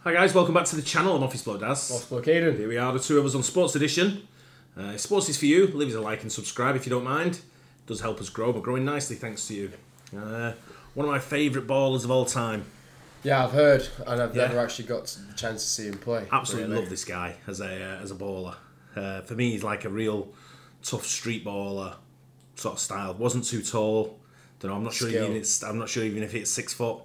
Hi guys, welcome back to the channel. I'm Office Bloke Daz. Office Bloke Aidan. Here we are, the two of us on Sports Edition. If sports is for you, leave us a like and subscribe if you don't mind. It does help us grow. We're growing nicely thanks to you. One of my favourite ballers of all time. Yeah, I've heard, and I've never actually got the chance to see him play. Absolutely love this guy as a baller. For me, he's like a real tough street baller sort of style. Wasn't too tall. Don't know. I'm not sure even if it's 6 foot.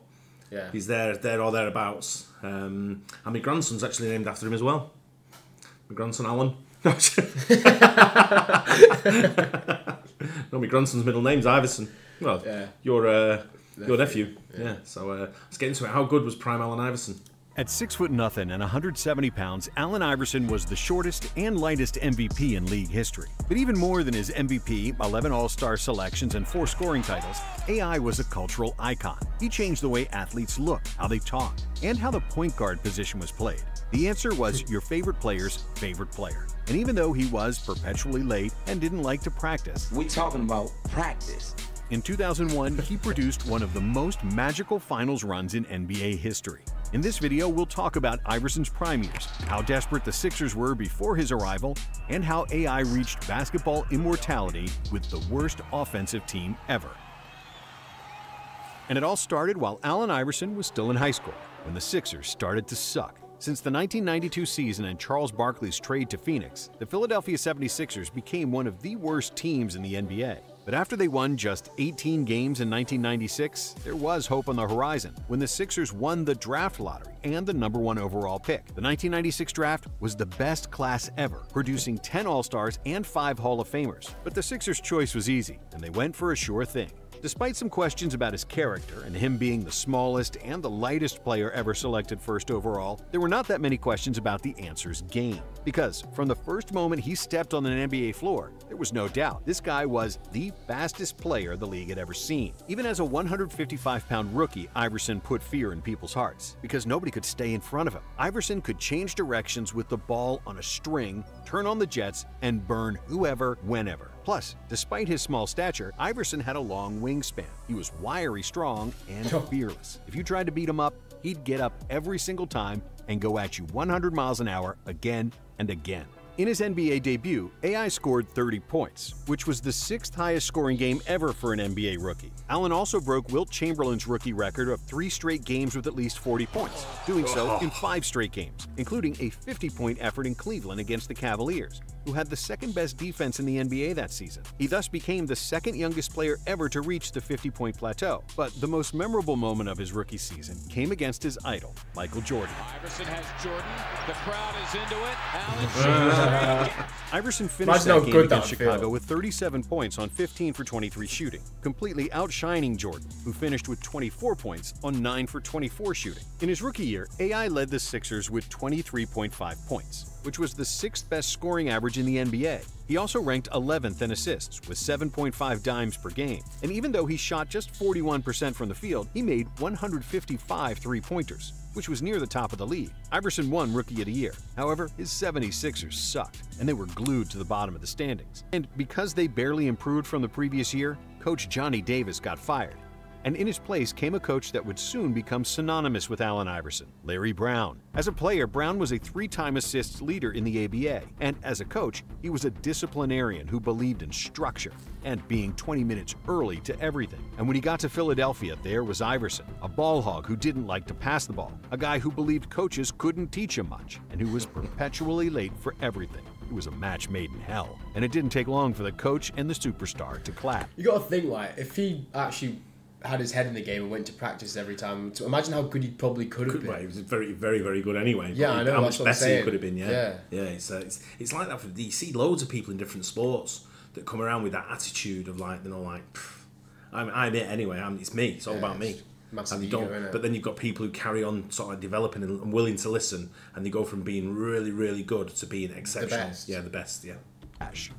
Yeah, he's there or thereabouts. And my grandson's actually named after him as well. My grandson Allen. No, my grandson's middle name's Iverson. Well, yeah. Your nephew. Yeah. So let's get into it. How good was prime Allen Iverson? At 6'0" and 170 pounds, Allen Iverson was the shortest and lightest MVP in league history. But even more than his MVP, 11 All-Star selections, and 4 scoring titles, AI was a cultural icon. He changed the way athletes looked, how they talked, and how the point guard position was played. The answer was your favorite player's favorite player. And even though he was perpetually late and didn't like to practice, we talking about practice. In 2001, he produced one of the most magical finals runs in NBA history. In this video, we'll talk about Iverson's prime years, how desperate the Sixers were before his arrival, and how AI reached basketball immortality with the worst offensive team ever. And it all started while Allen Iverson was still in high school, when the Sixers started to suck. Since the 1992 season and Charles Barkley's trade to Phoenix, the Philadelphia 76ers became one of the worst teams in the NBA. But after they won just 18 games in 1996, there was hope on the horizon when the Sixers won the draft lottery and the #1 overall pick. The 1996 draft was the best class ever, producing 10 All-Stars and 5 Hall of Famers. But the Sixers' choice was easy, and they went for a sure thing. Despite some questions about his character and him being the smallest and the lightest player ever selected first overall, there were not that many questions about the answer's game. Because from the first moment he stepped on an NBA floor, there was no doubt this guy was the fastest player the league had ever seen. Even as a 155-pound rookie, Iverson put fear in people's hearts because nobody could stay in front of him. Iverson could change directions with the ball on a string, turn on the jets, and burn whoever, whenever. Plus, despite his small stature, Iverson had a long wingspan. He was wiry strong and fearless. If you tried to beat him up, he'd get up every single time and go at you 100 miles an hour again and again. In his NBA debut, AI scored 30 points, which was the 6th highest scoring game ever for an NBA rookie. Allen also broke Wilt Chamberlain's rookie record of 3 straight games with at least 40 points, doing so in 5 straight games, including a 50-point effort in Cleveland against the Cavaliers, who had the 2nd best defense in the NBA that season. He thus became the 2nd youngest player ever to reach the 50-point plateau. But the most memorable moment of his rookie season came against his idol, Michael Jordan. Iverson has Jordan. The crowd is into it. Allen Iverson finished that game against Chicago with 37 points on 15 for 23 shooting, completely outshining Jordan, who finished with 24 points on 9 for 24 shooting. In his rookie year, AI led the Sixers with 23.5 points, which was the 6th best scoring average in the NBA. He also ranked 11th in assists with 7.5 dimes per game. And even though he shot just 41% from the field, he made 155 three-pointers, which was near the top of the league. Iverson won Rookie of the Year. However, his 76ers sucked, and they were glued to the bottom of the standings. And because they barely improved from the previous year, Coach Johnny Davis got fired. And in his place came a coach that would soon become synonymous with Allen Iverson, Larry Brown. As a player, Brown was a 3-time assists leader in the ABA, and as a coach, he was a disciplinarian who believed in structure and being 20 minutes early to everything. And when he got to Philadelphia, there was Iverson, a ball hog who didn't like to pass the ball, a guy who believed coaches couldn't teach him much, and who was perpetually late for everything. It was a match made in hell, and it didn't take long for the coach and the superstar to clap. You got to think, like, if he actually had his head in the game and went to practice every time, to imagine how good he probably could have been. Well, he was very, very, very good anyway. Yeah, I know. How much better he could have been. Yeah. It's like that. You see loads of people in different sports that come around with that attitude of like, I'm it anyway. It's me. It's all about me. And you don't, but then you've got people who carry on sort of developing and willing to listen, and they go from being really, really good to being exceptional. The best. Yeah, the best. Yeah.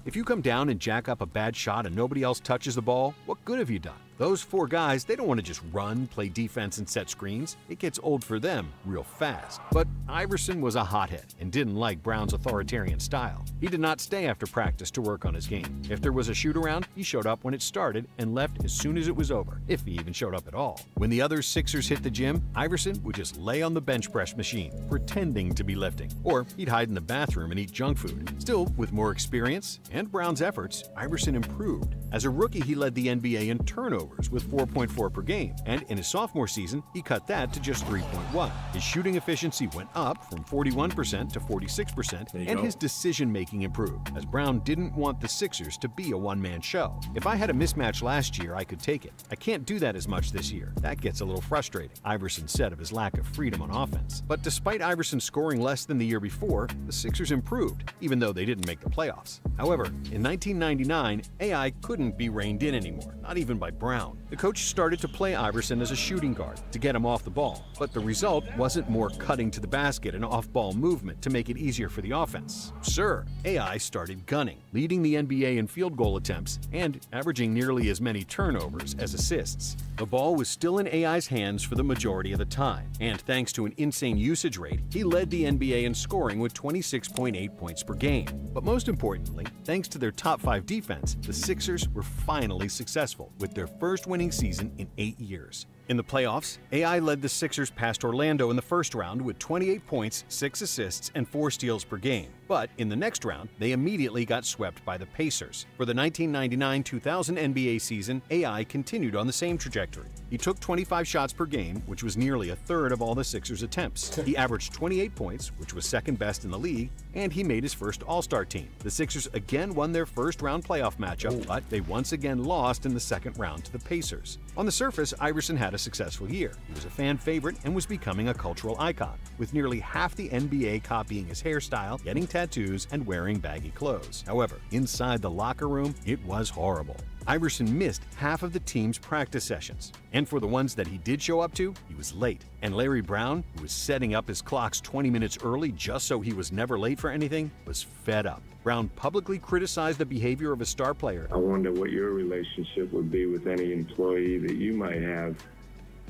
If you come down and jack up a bad shot and nobody else touches the ball, what good have you done? Those 4 guys, they don't want to just run, play defense, and set screens. It gets old for them real fast. But Iverson was a hothead and didn't like Brown's authoritarian style. He did not stay after practice to work on his game. If there was a shoot-around, he showed up when it started and left as soon as it was over, if he even showed up at all. When the other Sixers hit the gym, Iverson would just lay on the bench press machine, pretending to be lifting. Or he'd hide in the bathroom and eat junk food. Still, with more experience and Brown's efforts, Iverson improved. As a rookie, he led the NBA in turnovers with 4.4 per game, and in his sophomore season, he cut that to just 3.1. His shooting efficiency went up from 41% to 46%, and his decision-making improved, as Brown didn't want the Sixers to be a one-man show. If I had a mismatch last year, I could take it. I can't do that as much this year. That gets a little frustrating, Iverson said of his lack of freedom on offense. But despite Iverson scoring less than the year before, the Sixers improved, even though they didn't make the playoffs. However, in 1999, AI couldn't be reined in anymore, not even by Brown. The coach started to play Iverson as a shooting guard to get him off the ball, but the result wasn't more cutting to the basket and off-ball movement to make it easier for the offense. Sir, AI started gunning, leading the NBA in field goal attempts and averaging nearly as many turnovers as assists. The ball was still in AI's hands for the majority of the time, and thanks to an insane usage rate, he led the NBA in scoring with 26.8 points per game. But most importantly, thanks to their top 5 defense, the Sixers were finally successful with their first winning season in 8 years. In the playoffs, AI led the Sixers past Orlando in the first round with 28 points, 6 assists, and 4 steals per game. But in the next round, they immediately got swept by the Pacers. For the 1999-2000 NBA season, AI continued on the same trajectory. He took 25 shots per game, which was nearly a third of all the Sixers' attempts. He averaged 28 points, which was second best in the league, and he made his first All-Star team. The Sixers again won their first-round playoff matchup, but they once again lost in the second round to the Pacers. On the surface, Iverson had a successful year. He was a fan favorite and was becoming a cultural icon, with nearly half the NBA copying his hairstyle, getting tattoos, and wearing baggy clothes. However, inside the locker room, it was horrible. Iverson missed half of the team's practice sessions, and for the ones that he did show up to, he was late. And Larry Brown, who was setting up his clocks 20 minutes early just so he was never late for anything, was fed up. Brown publicly criticized the behavior of a star player. I wonder what your relationship would be with any employee that you might have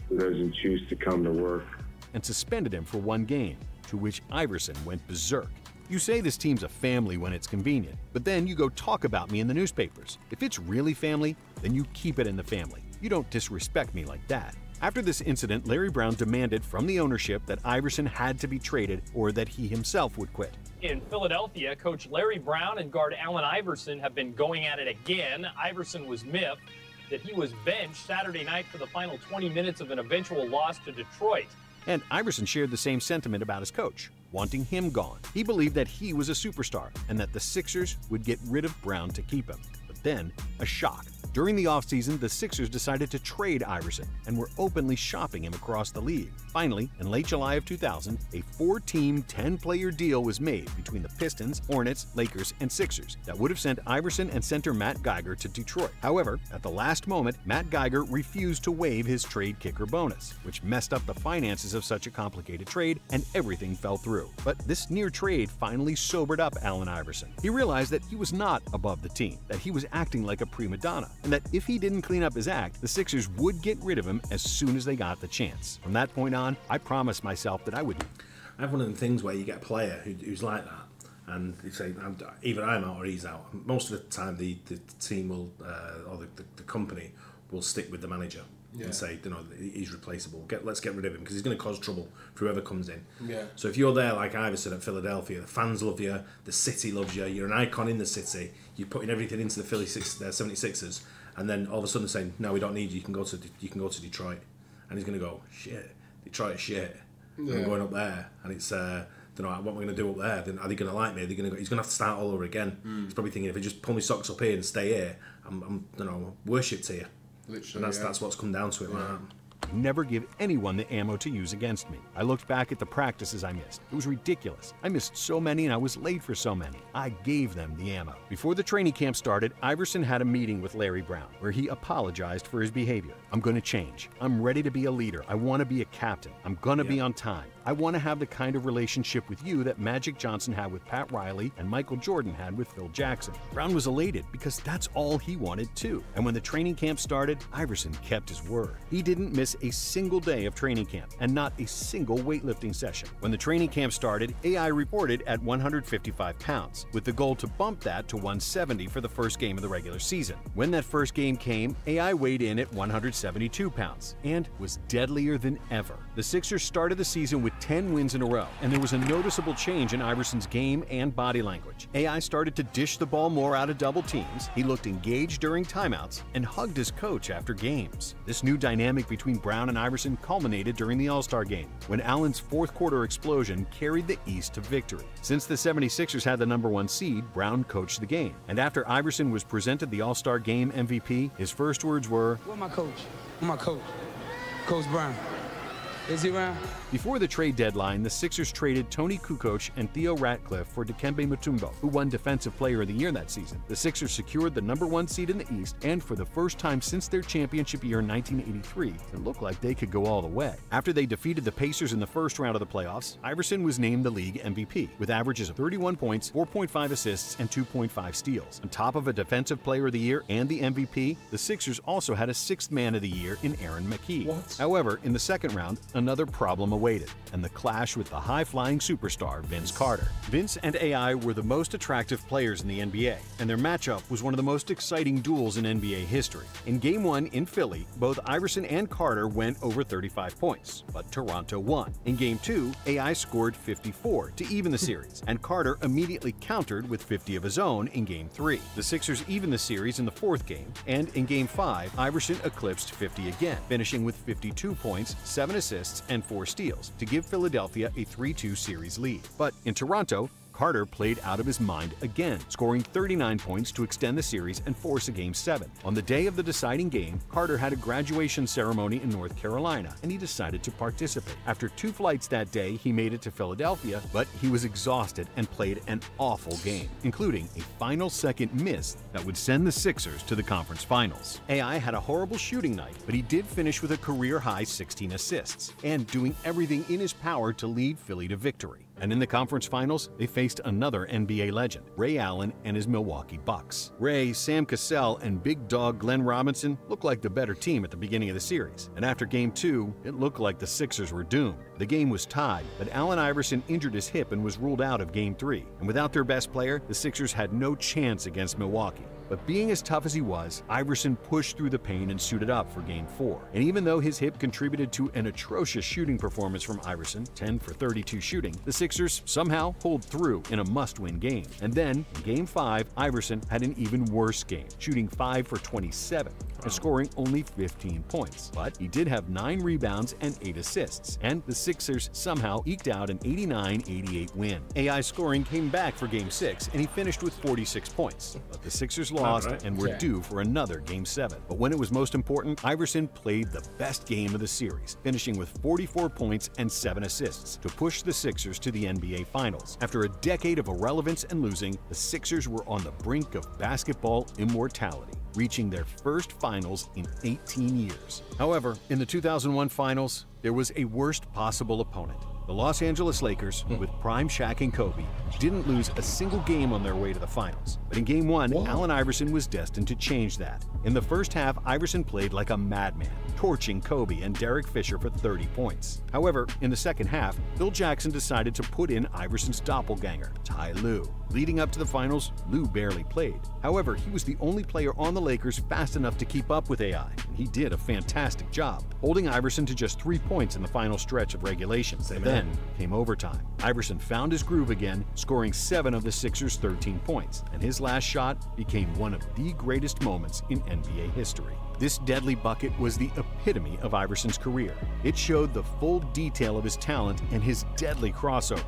who doesn't choose to come to work. And suspended him for 1 game, to which Iverson went berserk. You say this team's a family when it's convenient, but then you go talk about me in the newspapers. If it's really family, then you keep it in the family. You don't disrespect me like that. After this incident, Larry Brown demanded from the ownership that Iverson had to be traded or that he himself would quit. In Philadelphia, coach Larry Brown and guard Allen Iverson have been going at it again. Iverson was miffed that he was benched Saturday night for the final 20 minutes of an eventual loss to Detroit. And Iverson shared the same sentiment about his coach, wanting him gone. He believed that he was a superstar and that the Sixers would get rid of Brown to keep him. But then, a shock. During the offseason, the Sixers decided to trade Iverson and were openly shopping him across the league. Finally, in late July of 2000, a 4-team, 10-player deal was made between the Pistons, Hornets, Lakers, and Sixers that would have sent Iverson and center Matt Geiger to Detroit. However, at the last moment, Matt Geiger refused to waive his trade kicker bonus, which messed up the finances of such a complicated trade, and everything fell through. But this near trade finally sobered up Allen Iverson. He realized that he was not above the team, that he was acting like a prima donna, and that if he didn't clean up his act, the Sixers would get rid of him as soon as they got the chance. From that point on, I promised myself that I would. I have one of the things where you get a player who's like that, and you say, either I'm out or he's out. Most of the time, the team will, or the company will stick with the manager and say, he's replaceable. Let's get rid of him because he's going to cause trouble for whoever comes in. Yeah. So if you're there like Iverson at Philadelphia, the fans love you, the city loves you, you're an icon in the city, you're putting everything into the 76ers, and then all of a sudden saying, no, we don't need you, you can go to Detroit. And he's going to go, shit, Detroit is shit. Yeah. I'm going up there, and it's, what am I going to do up there? Then are they going to like me? He's going to have to start all over again. He's probably thinking, if I just pull my socks up here and stay here, I'm worshipped here. Literally, and that's what's come down to it. Yeah. Like that. would never give anyone the ammo to use against me. I looked back at the practices I missed. It was ridiculous. I missed so many and I was late for so many. I gave them the ammo. Before the training camp started, Iverson had a meeting with Larry Brown where he apologized for his behavior. I'm going to change. I'm ready to be a leader. I want to be a captain. I'm going to be on time. I want to have the kind of relationship with you that Magic Johnson had with Pat Riley and Michael Jordan had with Phil Jackson. Brown was elated because that's all he wanted too. And when the training camp started, Iverson kept his word. He didn't miss a single day of training camp and not a single weightlifting session. When the training camp started, AI reported at 155 pounds, with the goal to bump that to 170 for the first game of the regular season. When that first game came, AI weighed in at 172 pounds and was deadlier than ever. The Sixers started the season with 10 wins in a row, and there was a noticeable change in Iverson's game and body language. AI started to dish the ball more out of double teams, he looked engaged during timeouts, and hugged his coach after games. This new dynamic between Brown and Iverson culminated during the All-Star game, when Allen's fourth-quarter explosion carried the East to victory. Since the 76ers had the #1 seed, Brown coached the game, and after Iverson was presented the All-Star game MVP, his first words were, "Where's my coach? Where's my coach? Coach Brown. Is he around?" Before the trade deadline, the Sixers traded Tony Kukoc and Theo Ratcliffe for Dikembe Mutombo, who won Defensive Player of the Year that season. The Sixers secured the #1 seed in the East, and for the first time since their championship year in 1983, it looked like they could go all the way. After they defeated the Pacers in the first round of the playoffs, Iverson was named the league MVP, with averages of 31 points, 4.5 assists, and 2.5 steals. On top of a Defensive Player of the Year and the MVP, the Sixers also had a Sixth Man of the Year in Aaron McKee. However, in the second round, another problem awaited, and the clash with the high-flying superstar Vince Carter. Vince and AI were the most attractive players in the NBA, and their matchup was one of the most exciting duels in NBA history. In Game 1 in Philly, both Iverson and Carter went over 35 points, but Toronto won. In Game 2, AI scored 54 to even the series, and Carter immediately countered with 50 of his own in Game 3. The Sixers evened the series in the fourth game, and in Game 5, Iverson eclipsed 50 again, finishing with 52 points, 7 assists, and 4 steals to give Philadelphia a 3-2 series lead. But in Toronto, Carter played out of his mind again, scoring 39 points to extend the series and force a Game 7. On the day of the deciding game, Carter had a graduation ceremony in North Carolina, and he decided to participate. After 2 flights that day, he made it to Philadelphia, but he was exhausted and played an awful game, including a final second miss that would send the Sixers to the conference finals. AI had a horrible shooting night, but he did finish with a career-high 16 assists, and doing everything in his power to lead Philly to victory. And in the conference finals, they faced another NBA legend, Ray Allen and his Milwaukee Bucks. Ray, Sam Cassell, and big dog Glenn Robinson looked like the better team at the beginning of the series. And after Game 2, it looked like the Sixers were doomed. The game was tied, but Allen Iverson injured his hip and was ruled out of Game 3. And without their best player, the Sixers had no chance against Milwaukee. But being as tough as he was, Iverson pushed through the pain and suited up for Game 4. And even though his hip contributed to an atrocious shooting performance from Iverson, 10 for 32 shooting, the Sixers somehow pulled through in a must-win game. And then, in Game 5, Iverson had an even worse game, shooting 5 for 27 and scoring only 15 points. But he did have 9 rebounds and 8 assists, and the Sixers somehow eked out an 89-88 win. AI scoring came back for Game 6, and he finished with 46 points. But the Sixers lost and were due for another Game 7. But when it was most important, Iverson played the best game of the series, finishing with 44 points and 7 assists to push the Sixers to the NBA Finals. After a decade of irrelevance and losing, the Sixers were on the brink of basketball immortality, reaching their first finals in 18 years. However, in the 2001 finals, there was a worst possible opponent. The Los Angeles Lakers, with prime Shaq and Kobe, didn't lose a single game on their way to the finals. But in Game 1, Allen Iverson was destined to change that. In the first half, Iverson played like a madman, torching Kobe and Derek Fisher for 30 points. However, in the second half, Phil Jackson decided to put in Iverson's doppelganger, Ty Lue. Leading up to the finals, Lue barely played. However, he was the only player on the Lakers fast enough to keep up with AI, and he did a fantastic job, holding Iverson to just 3 points in the final stretch of regulation. Then came overtime. Iverson found his groove again, scoring 7 of the Sixers' 13 points, and his last shot became one of the greatest moments in NBA history. This deadly bucket was the epitome of Iverson's career. It showed the full detail of his talent and his deadly crossover.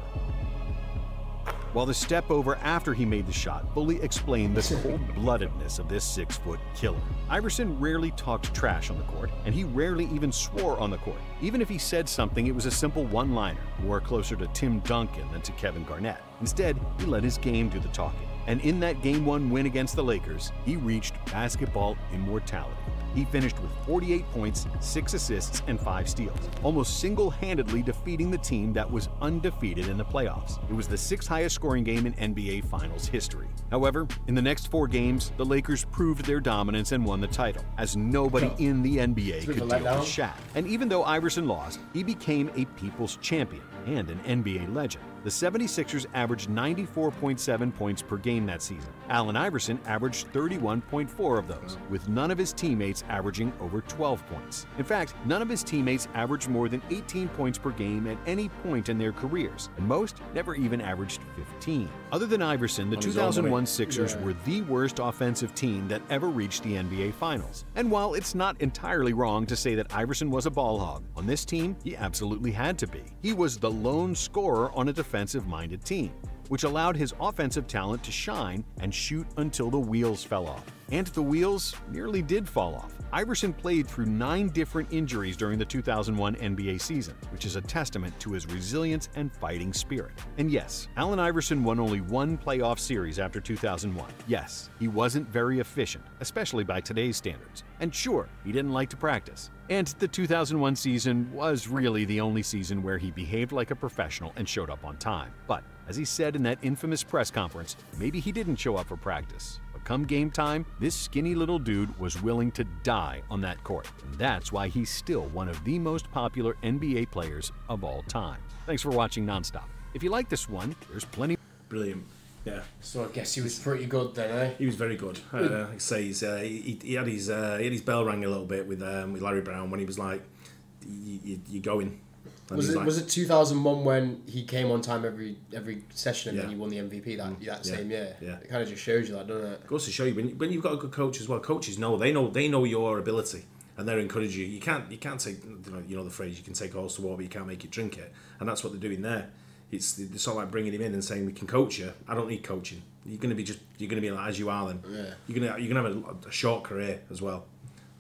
while the step over after he made the shot fully explained the cold-bloodedness of this 6-foot killer. Iverson rarely talked trash on the court, and he rarely even swore on the court. Even if he said something, it was a simple one-liner, more closer to Tim Duncan than to Kevin Garnett. Instead, he let his game do the talking. And in that Game 1 win against the Lakers, he reached basketball immortality. He finished with 48 points, 6 assists, and 5 steals, almost single-handedly defeating the team that was undefeated in the playoffs. It was the 6th highest scoring game in NBA Finals history. However, in the next 4 games, the Lakers proved their dominance and won the title, as nobody in the NBA could deal with Shaq. And even though Iverson lost, he became a people's champion and an NBA legend. The 76ers averaged 94.7 points per game that season. Allen Iverson averaged 31.4 of those, with none of his teammates averaging over 12 points. In fact, none of his teammates averaged more than 18 points per game at any point in their careers, and most never even averaged 15. Other than Iverson, the 2001 Sixers were the worst offensive team that ever reached the NBA Finals. And while it's not entirely wrong to say that Iverson was a ball hog, on this team, he absolutely had to be. He was the lone scorer on a defensive-minded team, which allowed his offensive talent to shine and shoot until the wheels fell off. And the wheels nearly did fall off. Iverson played through 9 different injuries during the 2001 NBA season, which is a testament to his resilience and fighting spirit. And yes, Allen Iverson won only 1 playoff series after 2001. Yes, he wasn't very efficient, especially by today's standards. And sure, he didn't like to practice. And the 2001 season was really the only season where he behaved like a professional and showed up on time. But as he said in that infamous press conference, maybe he didn't show up for practice. But come game time, this skinny little dude was willing to die on that court. And that's why he's still one of the most popular NBA players of all time. Thanks for watching Nonstop. If you like this one, there's plenty. Brilliant. Yeah. So I guess he was pretty good then, eh? He was very good. Like I say, he had his bell rang a little bit with Larry Brown when he was like, "You're going." Was it 2001 when he came on time every session and then he won the MVP that same year? Yeah. It kind of just shows you that, doesn't it? It goes to show you when you've got a good coach as well. Coaches know your ability and they're encouraging you. You can't take the phrase, you can take a horse to water but you can't make it drink it, and that's what they're doing there. It's not like bringing him in and saying we can coach you. I don't need coaching. You're gonna be like as you are then. Yeah. You're gonna have a short career as well.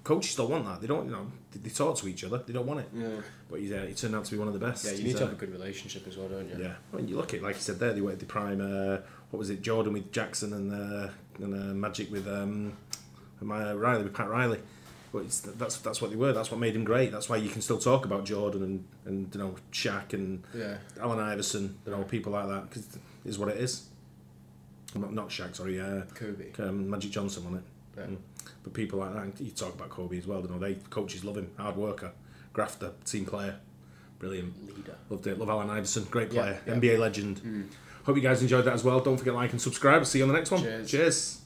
Coaches don't want that. They don't. They talk to each other. They don't want it. Yeah. But he turned out to be one of the best. Yeah, you need to have a good relationship as well, don't you? Yeah. When you look at, like you said there, they were at the prime. What was it? Jordan with Jackson and Magic with Riley with Pat Riley. But that's what they were. That's what made him great. That's why you can still talk about Jordan and Shaq and Allen Iverson, people like that, because it is what it is. Not Shaq, sorry. Kobe. Magic Johnson on it. Yeah. But people like that, you talk about Kobe as well. Coaches love him. Hard worker, grafter, team player, brilliant leader. Loved it. Love Allen Iverson, great player, NBA legend. Hope you guys enjoyed that as well. Don't forget to like and subscribe. See you on the next one. Cheers. Cheers.